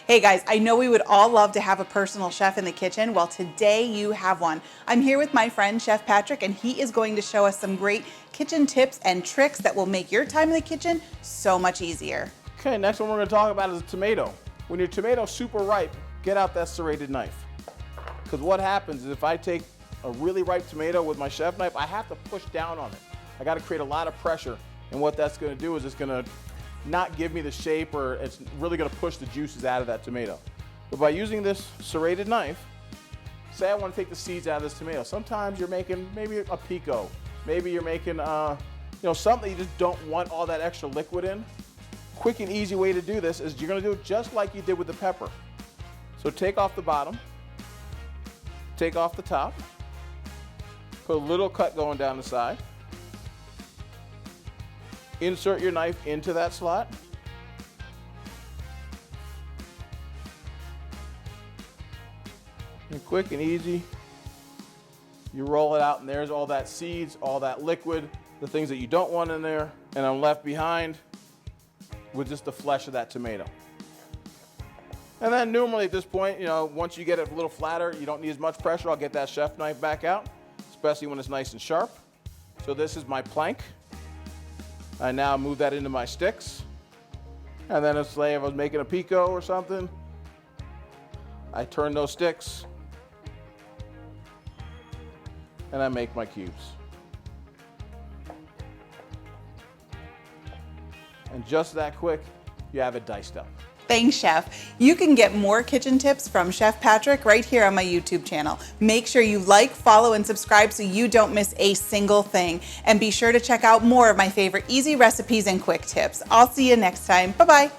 Hey guys, I know we would all love to have a personal chef in the kitchen. Well, today you have one. I'm here with my friend Chef Patrick, and he is going to show us some great kitchen tips and tricks that will make your time in the kitchen so much easier. Okay, next one we're going to talk about is a tomato. When your tomato's super ripe, get out that serrated knife. Because what happens is if I take a really ripe tomato with my chef knife, I have to push down on it. I got to create a lot of pressure, and what that's going to do is it's going to not give me the shape, or it's really going to push the juices out of that tomato. But by using this serrated knife, say I want to take the seeds out of this tomato. Sometimes you're making maybe a pico, maybe you're making something you just don't want all that extra liquid in. Quick and easy way to do this is you're going to do it just like you did with the pepper. So take off the bottom, take off the top, put a little cut going down the side. Insert your knife into that slot. And quick and easy, you roll it out, and there's all that seeds, all that liquid, the things that you don't want in there, and I'm left behind with just the flesh of that tomato. And then normally at this point, once you get it a little flatter, you don't need as much pressure. I'll get that chef knife back out, especially when it's nice and sharp. So this is my plank. I now move that into my sticks. And then let's say if I was making a pico or something, I turn those sticks and I make my cubes. And just that quick, you have it diced up. Thanks, Chef. You can get more kitchen tips from Chef Patrick right here on my YouTube channel. Make sure you like, follow, and subscribe so you don't miss a single thing. And be sure to check out more of my favorite easy recipes and quick tips. I'll see you next time. Bye-bye.